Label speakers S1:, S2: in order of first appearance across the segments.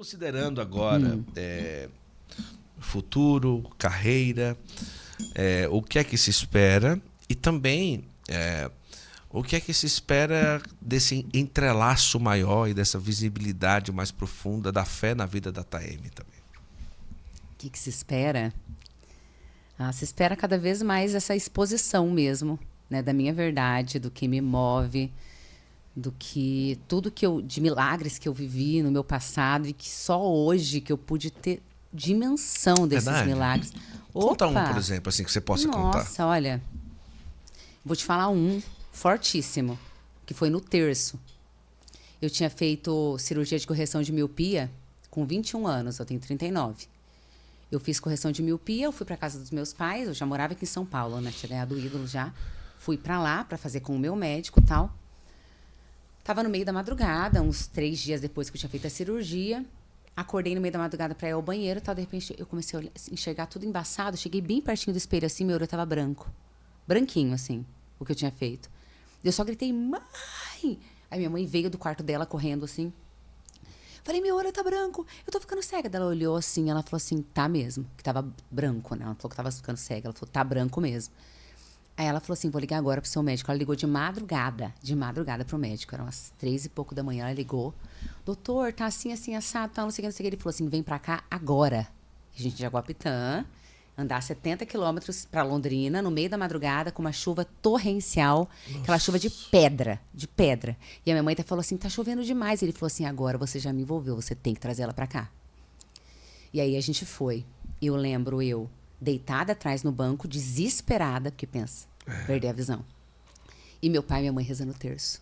S1: Considerando agora futuro, carreira, o que é que se espera e também o que é que se espera desse entrelaço maior e dessa visibilidade mais profunda da fé na vida da Taeme também.
S2: O que se espera? Se espera cada vez mais essa exposição mesmo, né, da minha verdade, do que me move, do que tudo de milagres que eu vivi no meu passado e que só hoje que eu pude ter dimensão desses milagres.
S1: Conta um, por exemplo, assim, que você possa contar.
S2: Nossa, olha, vou te falar um fortíssimo, que foi no terço. Eu tinha feito cirurgia de correção de miopia com 21 anos, eu tenho 39. Eu fiz correção de miopia, eu fui para casa dos meus pais, eu já morava aqui em São Paulo, né? Tinha ganhado o ídolo já. Fui para lá para fazer com o meu médico e tal. Tava no meio da madrugada, uns 3 dias depois que eu tinha feito a cirurgia. Acordei no meio da madrugada para ir ao banheiro e tal. De repente eu comecei a enxergar tudo embaçado. Cheguei bem pertinho do espelho assim, meu olho tava branco. Branquinho, assim, o que eu tinha feito. Eu só gritei, mãe! Aí minha mãe veio do quarto dela correndo assim. Falei, meu olho tá branco, eu tô ficando cega. Ela olhou assim, ela falou assim, tá mesmo. Que tava branco, né? Ela falou que tava ficando cega. Ela falou, tá branco mesmo. Aí ela falou assim, vou ligar agora pro seu médico. Ela ligou de madrugada pro médico. Eram umas 3 e pouco da manhã, ela ligou. Doutor, tá assim, assim, assado, tá, não sei o que. Ele falou assim, vem pra cá agora. A gente de Jaguapitã, andar 70 quilômetros pra Londrina, no meio da madrugada, com uma chuva torrencial. Nossa. Aquela chuva de pedra. E a minha mãe até falou assim, tá chovendo demais. Ele falou assim, agora você já me envolveu, você tem que trazer ela pra cá. E aí a gente foi. Eu lembro deitada atrás no banco, desesperada, porque pensa, perder a visão. E meu pai e minha mãe rezando o terço.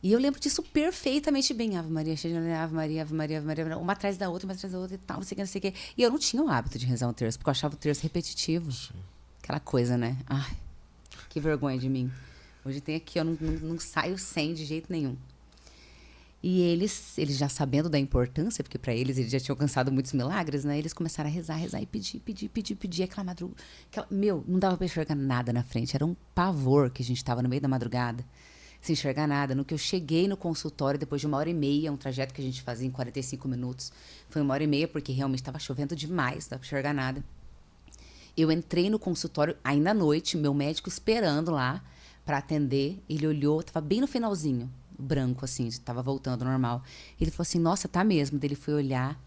S2: E eu lembro disso perfeitamente bem. Ave Maria, Ave Maria, Ave Maria, Ave Maria, uma atrás da outra e tal, não sei o que. E eu não tinha o hábito de rezar o terço, porque eu achava o terço repetitivo. Sim. Aquela coisa, né? Ai, que vergonha de mim. Hoje tem aqui, eu não saio sem de jeito nenhum. E eles já sabendo da importância, porque para eles já tinham alcançado muitos milagres, né? Eles começaram a rezar e pedir aquela madrugada. Não dava para enxergar nada na frente. Era um pavor que a gente estava no meio da madrugada, sem enxergar nada. No que eu cheguei no consultório, depois de 1h30, um trajeto que a gente fazia em 45 minutos, foi 1h30, porque realmente estava chovendo demais, não dava para enxergar nada. Eu entrei no consultório ainda à noite, meu médico esperando lá para atender. Ele olhou, estava bem no finalzinho, branco, assim, estava voltando ao normal. Ele falou assim, nossa, tá mesmo. Daí ele foi olhar.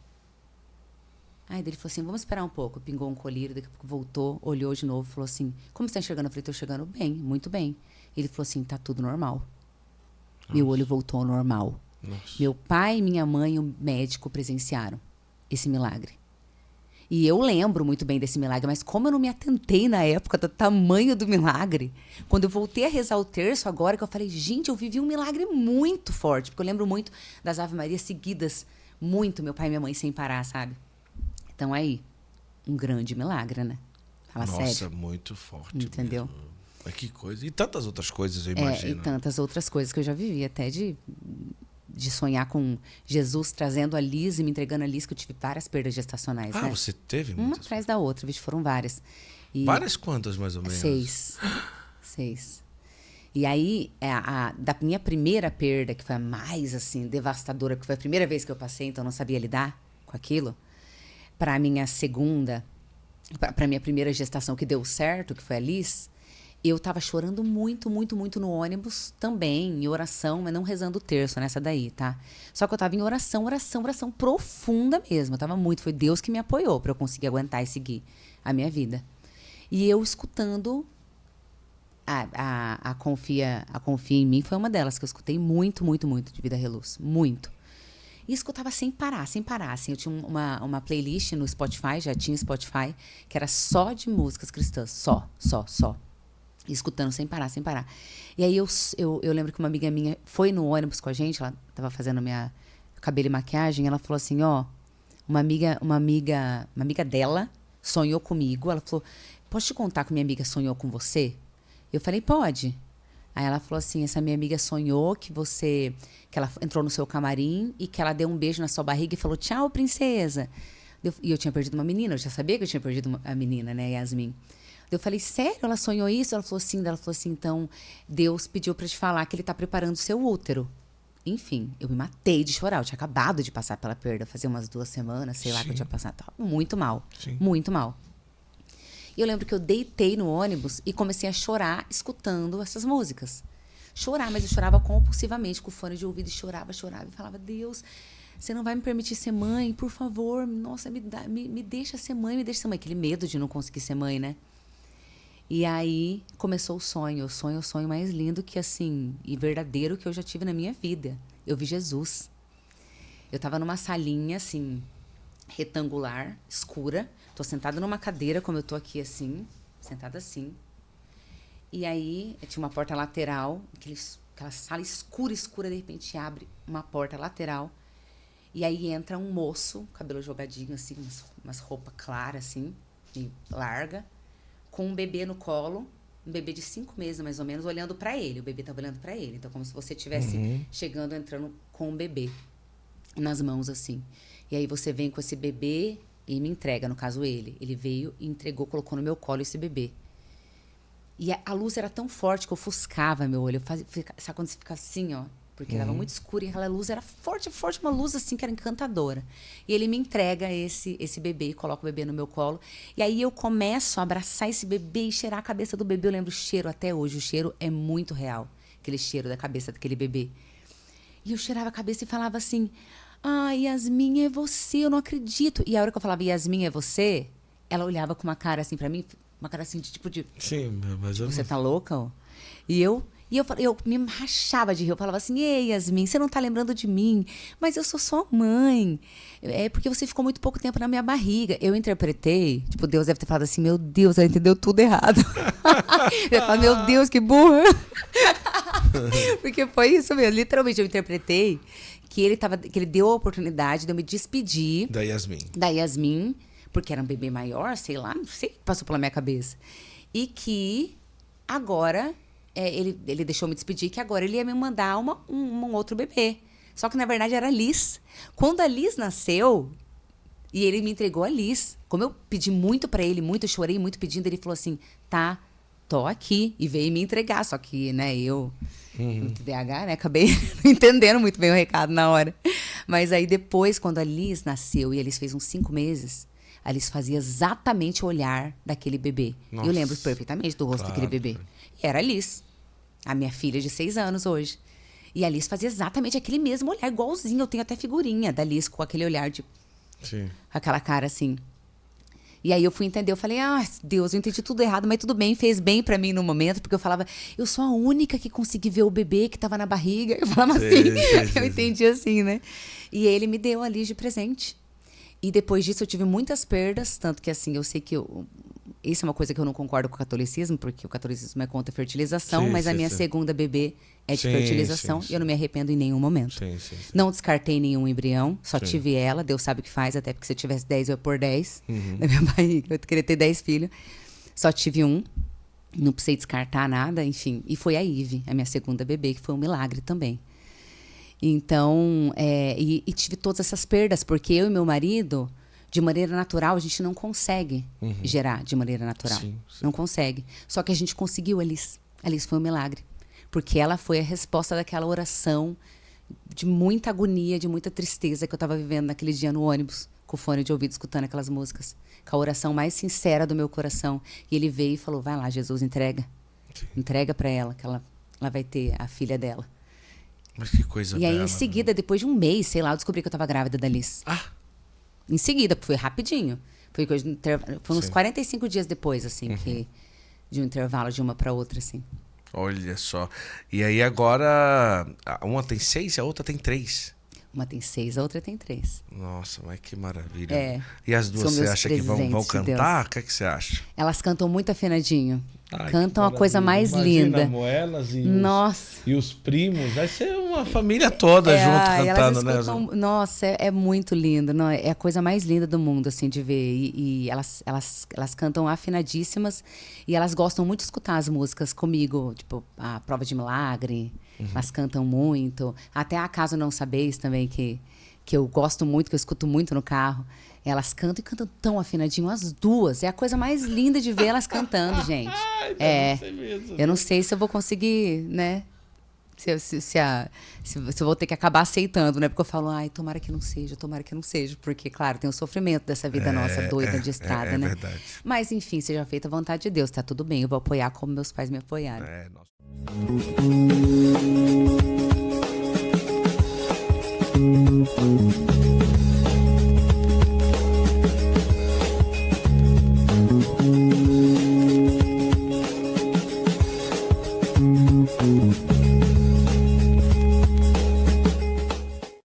S2: Aí ele falou assim, vamos esperar um pouco. Pingou um colírio, daqui a pouco voltou, olhou de novo, falou assim, como você tá enxergando? Eu falei, tô enxergando bem, muito bem. Ele falou assim, tá tudo normal. Nossa. Meu olho voltou ao normal. Nossa. Meu pai, minha mãe e o médico presenciaram esse milagre. E eu lembro muito bem desse milagre, mas como eu não me atentei na época do tamanho do milagre, quando eu voltei a rezar o terço agora, que eu falei, gente, eu vivi um milagre muito forte, porque eu lembro muito das Ave Marias seguidas, muito, meu pai e minha mãe sem parar, sabe? Então aí, um grande milagre, né? Fala sério.
S1: Nossa, muito forte.
S2: Entendeu?
S1: Mesmo. Mas que coisa. E tantas outras coisas, eu imagino.
S2: E tantas outras coisas que eu já vivi, até de sonhar com Jesus trazendo a Liz e me entregando a Liz, que eu tive várias perdas gestacionais, né?
S1: Você teve
S2: muitas? Uma atrás da outra, foram várias. E
S1: várias quantas, mais ou menos?
S2: 6. E aí, da minha primeira perda, que foi a mais, assim, devastadora, que foi a primeira vez que eu passei, então eu não sabia lidar com aquilo, para a minha segunda, para a minha primeira gestação que deu certo, que foi a Liz, eu tava chorando muito, muito, muito no ônibus também, em oração, mas não rezando o terço nessa daí, tá? Só que eu tava em oração profunda mesmo. Eu tava muito, foi Deus que me apoiou pra eu conseguir aguentar e seguir a minha vida. E eu escutando a Confia em Mim, foi uma delas que eu escutei muito, muito, muito de Vida Reluz, muito. E escutava sem parar, assim. Eu tinha uma playlist no Spotify, já tinha Spotify, que era só de músicas cristãs, só. Escutando sem parar. E aí eu lembro que uma amiga minha foi no ônibus com a gente, ela tava fazendo minha cabelo e maquiagem, ela falou assim, uma amiga dela sonhou comigo, ela falou, posso te contar que minha amiga sonhou com você? Eu falei, pode. Aí ela falou assim, essa minha amiga sonhou que ela entrou no seu camarim e que ela deu um beijo na sua barriga e falou, tchau, princesa. E eu tinha perdido uma menina, eu já sabia que eu tinha perdido a menina, né, Yasmin. Eu falei, sério? Ela sonhou isso? Ela falou assim, então Deus pediu para te falar que ele tá preparando o seu útero. Enfim, eu me matei de chorar. Eu tinha acabado de passar pela perda, fazia umas 2 semanas, sei lá, que eu tinha passado. Tava muito mal, muito mal. E eu lembro que eu deitei no ônibus e comecei a chorar escutando essas músicas. Chorar, mas eu chorava compulsivamente, com o fone de ouvido, e chorava e falava, Deus, você não vai me permitir ser mãe, por favor, nossa, me deixa ser mãe, me deixa ser mãe. Aquele medo de não conseguir ser mãe, né? E aí começou o sonho mais lindo que, assim, e verdadeiro que eu já tive na minha vida. Eu vi Jesus. Eu tava numa salinha, assim, retangular, escura. Tô sentada numa cadeira, como eu tô aqui, assim, sentada assim. E aí tinha uma porta lateral, aquela sala escura, de repente abre uma porta lateral. E aí entra um moço, cabelo jogadinho, assim, umas roupas claras, assim, e larga, com um bebê no colo, um bebê de 5 meses, mais ou menos, olhando pra ele. O bebê tava olhando pra ele. Então, como se você estivesse chegando, entrando com um bebê nas mãos, assim. E aí você vem com esse bebê e me entrega, no caso ele. Ele veio e entregou, colocou no meu colo esse bebê. E a luz era tão forte que ofuscava meu olho. Sabe quando você fica assim, ó? Porque estava muito escuro e aquela luz era forte, uma luz assim que era encantadora. E ele me entrega esse bebê e coloca o bebê no meu colo. E aí eu começo a abraçar esse bebê e cheirar a cabeça do bebê. Eu lembro o cheiro até hoje. O cheiro é muito real. Aquele cheiro da cabeça daquele bebê. E eu cheirava a cabeça e falava assim, Yasmin, é você, eu não acredito. E a hora que eu falava, Yasmin, é você? Ela olhava com uma cara assim pra mim, uma cara assim de tipo de...
S1: Sim, mas eu
S2: Você tá louca? Ó? E eu me rachava de rir. Eu falava assim, ei, Yasmin, você não tá lembrando de mim, mas eu sou sua mãe. É porque você ficou muito pouco tempo na minha barriga. Eu interpretei, tipo, Deus deve ter falado assim, meu Deus, ela entendeu tudo errado. Eu falo, meu Deus, que burra. Porque foi isso mesmo, literalmente eu interpretei que ele deu a oportunidade de eu me despedir
S1: da
S2: Yasmin, porque era um bebê maior, sei lá, não sei o que passou pela minha cabeça. E que agora... ele deixou me despedir, que agora ele ia me mandar um outro bebê. Só que, na verdade, era a Liz. Quando a Liz nasceu, e ele me entregou a Liz, como eu pedi muito pra ele, muito, eu chorei muito pedindo, ele falou assim, tá, tô aqui. E veio me entregar, só que, né, eu, muito TDAH, né, acabei não entendendo muito bem o recado na hora. Mas aí depois, quando a Liz nasceu, e a Liz fez uns 5 meses... A Liz fazia exatamente o olhar daquele bebê. Nossa. Eu lembro perfeitamente do rosto daquele bebê. E era a Liz, a minha filha de 6 anos hoje. E a Liz fazia exatamente aquele mesmo olhar, igualzinho. Eu tenho até figurinha da Liz com aquele olhar de...
S1: Sim.
S2: Aquela cara assim. E aí eu fui entender, eu falei, Deus, eu entendi tudo errado, mas tudo bem, fez bem pra mim no momento, porque eu falava, eu sou a única que consegui ver o bebê que tava na barriga. Eu falava assim, eu entendi assim, né? E ele me deu a Liz de presente. E depois disso eu tive muitas perdas, tanto que assim, eu sei que isso é uma coisa que eu não concordo com o catolicismo, porque o catolicismo é contra a fertilização, mas a minha segunda bebê é de fertilização e eu não me arrependo em nenhum momento. Não descartei nenhum embrião, só tive ela, Deus sabe o que faz, até porque se eu tivesse 10 eu ia pôr 10 na minha barriga, eu queria ter 10 filhos. Só tive um, não precisei descartar nada, enfim. E foi a Ive, a minha segunda bebê, que foi um milagre também. Então, e tive todas essas perdas, porque eu e meu marido, de maneira natural, a gente não consegue gerar de maneira natural. Sim. Não consegue. Só que a gente conseguiu, Alice. Alice foi um milagre. Porque ela foi a resposta daquela oração de muita agonia, de muita tristeza que eu estava vivendo naquele dia no ônibus, com o fone de ouvido, escutando aquelas músicas. Com a oração mais sincera do meu coração. E ele veio e falou, vai lá, Jesus, entrega. Sim. Entrega para ela, que ela vai ter a filha dela.
S1: Mas que coisa
S2: bela. E aí, em seguida, depois de um mês, sei lá, eu descobri que eu tava grávida da Liz. Em seguida, foi rapidinho. Foi uns 45 dias depois, assim, de um intervalo de uma pra outra, assim.
S1: Olha só. E aí agora, uma tem 6 e a outra tem 3.
S2: Uma tem 6, a outra tem 3.
S1: Nossa, mas que maravilha. E as duas, você acha que vão cantar? O que é que você acha?
S2: Elas cantam muito afinadinho. Cantam a coisa mais linda.
S1: Elas
S2: Nossa.
S1: E os primos, vai ser uma família toda junto cantando, né?
S2: Nossa, é muito lindo. Não, é a coisa mais linda do mundo, assim, de ver. E elas cantam afinadíssimas e elas gostam muito de escutar as músicas comigo, tipo, a Prova de Milagre. Elas cantam muito. Até Acaso Não Sabeis também, que eu gosto muito, que eu escuto muito no carro. Elas cantam e cantam tão afinadinho, as duas. É a coisa mais linda de ver elas cantando, gente. Eu não sei se eu vou conseguir, né, se eu vou ter que acabar aceitando, né? Porque eu falo, ai, tomara que não seja, tomara que não seja. Porque, claro, tem o sofrimento dessa vida nossa doida de estrada, né?
S1: Verdade.
S2: Mas, enfim, seja feita a vontade de Deus, tá tudo bem. Eu vou apoiar como meus pais me apoiaram.
S1: Nossa.